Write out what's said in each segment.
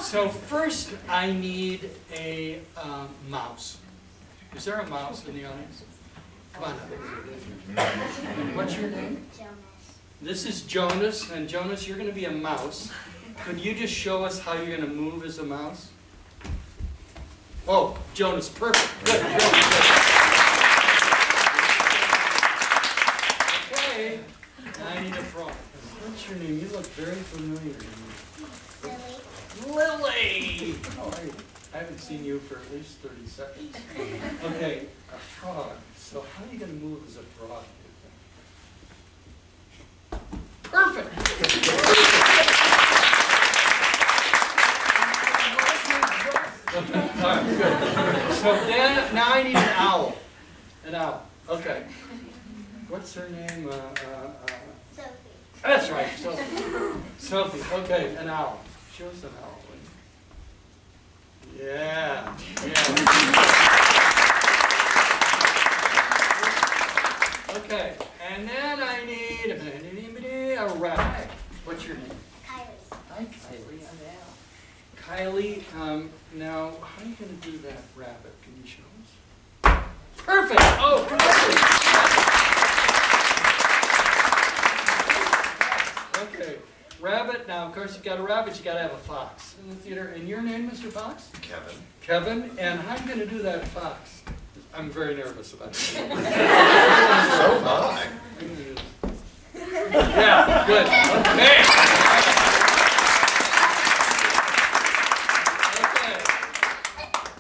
So first I need a mouse. Is there a mouse in the audience? Come on up. What's your name? Jonas. This is Jonas, and Jonas, you're going to be a mouse. Could you just show us how you're going to move as a mouse? Oh, Jonas, perfect. Good, good, good. Okay, I need a frog. What's your name? You look very familiar to me. Lily. Lily! Oh, I haven't seen you for at least 30 seconds. Okay, a frog. So how are you going to move as a frog? Perfect! All right, good. So then, now I need an owl. An owl. Okay. What's her name? Sophie. That's right, Sophie. Sophie. Okay, an owl. Show us an owl. Yeah. Yeah. Okay, and then I need a rabbit. What's your name? Kylie. Hi, Kylie. I'm Al. Kylie, now, how are you going to do that rabbit? Can you show us? Perfect! Oh, perfect! Okay, rabbit. Now, of course, you've got a rabbit, you got to have a fox in the theater. And your name, Mr. Fox? Kevin. Kevin, and how are you going to do that fox? I'm very nervous about it. So am I. Yeah, good. Okay.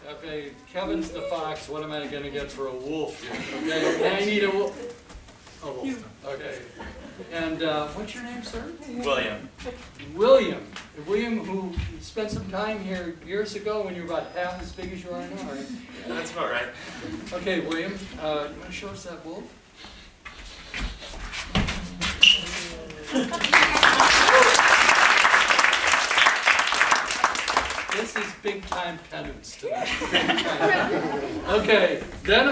Okay, Kevin's the fox. What am I going to get for a wolf here? Okay, I need a wolf. A wolf. Okay. And what's your name, sir? William. William. William, who spent some time here years ago when you were about half as big as you are now, right? That's about right. Okay, William, you want to show us that wolf? This is big time penance to me. Okay, then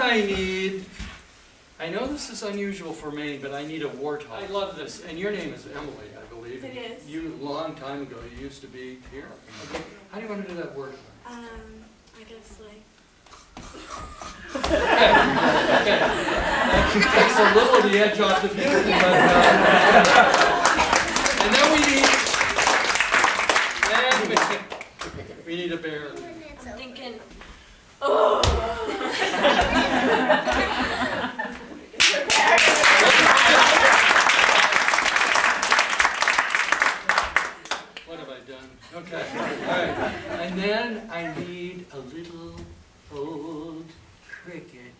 I know this is unusual for me, but I need a warthog. I love this, and your name is Emily, I believe. It is. You, a long time ago, you used to be here. Okay. How do you want to do that warthog? I guess like. Okay. That takes a little of the edge off the music, but, and then we need a bear. I'm thinking. Oh. What have I done? Okay. All right. And then I need a little old cricket.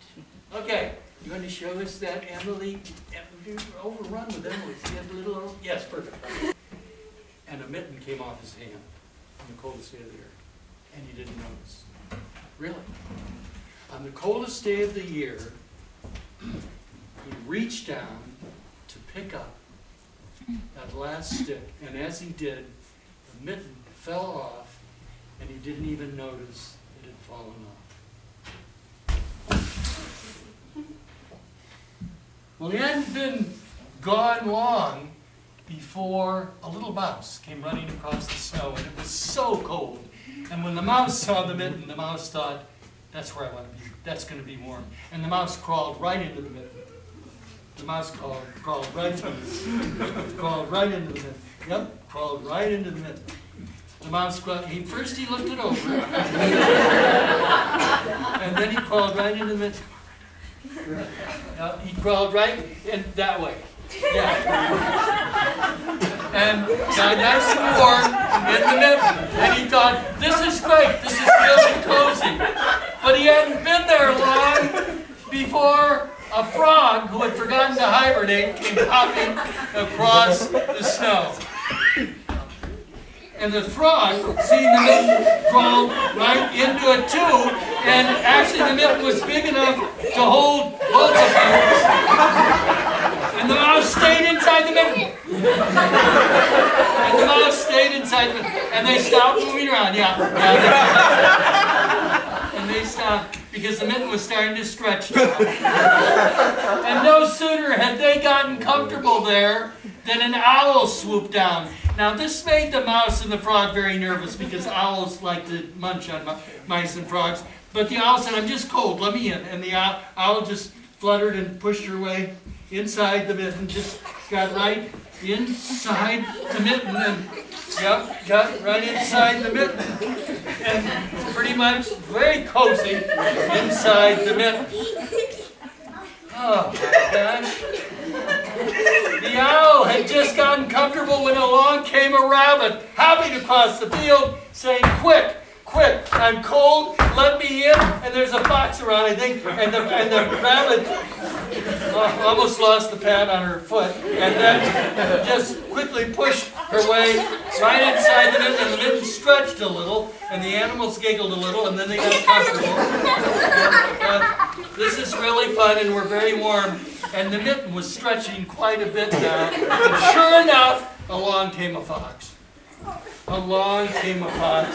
Okay. You want to show us that, Emily? You're overrun with Emily. You have a little old... Yes, perfect. And a mitten came off his hand on the coldest day of the year. And you didn't notice. Really? On the coldest day of the year, he reached down to pick up that last stick. And as he did, the mitten fell off, and he didn't even notice it had fallen off. Well, he hadn't been gone long before a little mouse came running across the snow, and it was so cold. And when the mouse saw the mitten, the mouse thought, that's where I want to be. That's going to be warm. And the mouse crawled right into the mitten. The mouse crawled right into the mitten. Crawled right into the mitten. Yep, crawled right into the mitten. The mouse crawled. First he looked it over. And then he crawled right into the mitten. He crawled right in that way. Yeah. And got nice and warm in the mitten. And he thought, this is great. This is really cozy. But he hadn't been there long before a frog who had forgotten to hibernate came hopping across the snow. And the frog, seeing the mitten, crawled right into it too. And actually the mitten was big enough to hold both of them. And the mouse stayed inside the mitten. And the mouse stayed inside the mitten. And they stopped moving around, yeah. And they stopped because the mitten was starting to stretch now. And no sooner had they gotten comfortable there then an owl swooped down. Now this made the mouse and the frog very nervous because owls like to munch on mice and frogs. But the owl said, "I'm just cold, let me in." And the owl just fluttered and pushed her way inside the mitten, just got right inside the mitten, and yep, got right inside the mitten. And pretty much very cozy inside the mitten. Oh my gosh. The owl had just gotten comfortable when along came a rabbit, hopping across the field, saying, "Quick, quick, I'm cold, let me in." And there's a fox around, I think, and the rabbit almost lost the pad on her foot, and then just quickly pushed her way right inside the mitten, and the mitten stretched a little, and the animals giggled a little, and then they got comfortable. This is really fun, and we're very warm, and the mitten was stretching quite a bit now, and sure enough, along came a fox. Along came a fox.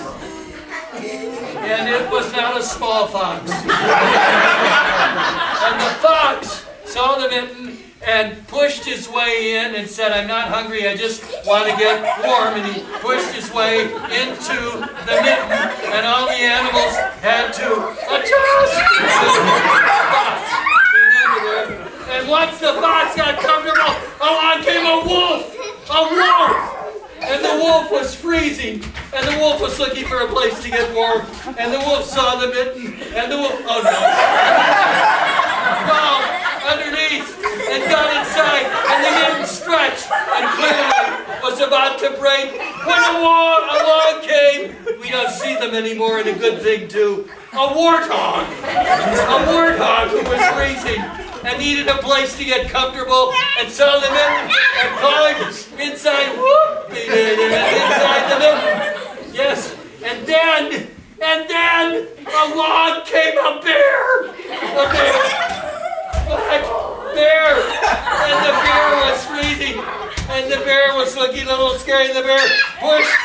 And it was not a small fox. And the fox saw the mitten and pushed his way in and said, "I'm not hungry, I just want to get warm." And he pushed his way into the mitten, and all the animals had to adjust to the fox being under there. And once the fox got comfortable, along came a wolf! A wolf! And the wolf was freezing, and the wolf was looking for a place to get warm, and the wolf saw the mitten, and the wolf, oh no, crawled underneath and got inside, and the mitten stretched and clearly was about to break when along came, we don't see them anymore, and a good thing too, a warthog who was freezing and needed a place to get comfortable, and saw the mitten and climbed inside, whoop, inside the mitten. Yes, and then along came a bear. A bear. What? Bear. And the bear was freezing, and the bear was looking a little scary, and the bear pushed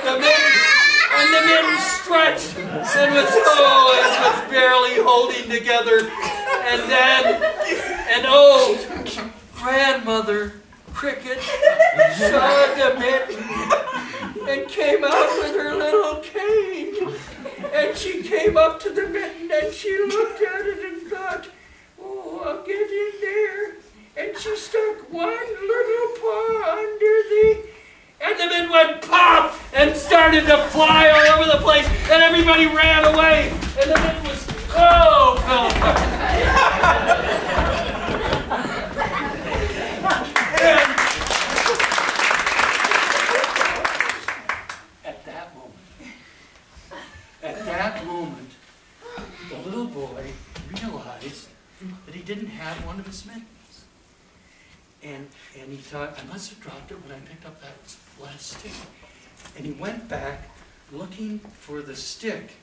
the mitten. And the mitten stretched and was barely holding together. And then an old grandmother cricket saw the mitten and came out with her little cane. And she came up to the mitten and she looked at it and thought, "Oh, I'll get in there." And she stuck one little paw under and the mitten went pop and started to fly all over the place, and everybody ran away, and the mitten was, fell apart. And at that moment, the little boy realized that he didn't have one of his mittens. And he thought, "I must have dropped it when I picked up that last stick." And he went back looking for the stick.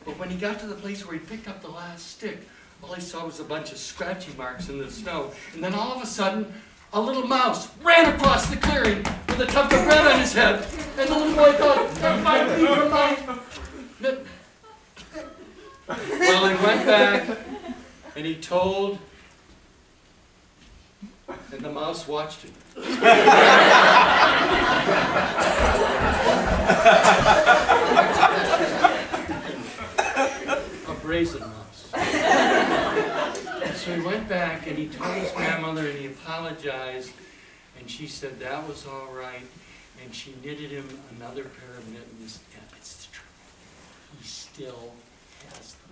But when he got to the place where he picked up the last stick, all he saw was a bunch of scratchy marks in the snow. And then all of a sudden, a little mouse ran across the clearing with a tuft of bread on his head. And the little boy thought, "That might be for my mitten." Well, he went back and he told, and the mouse watched him. A brazen mouse. So he went back and he told his grandmother and he apologized, and she said that was all right, and she knitted him another pair of mittens, and it's the truth. He still has them.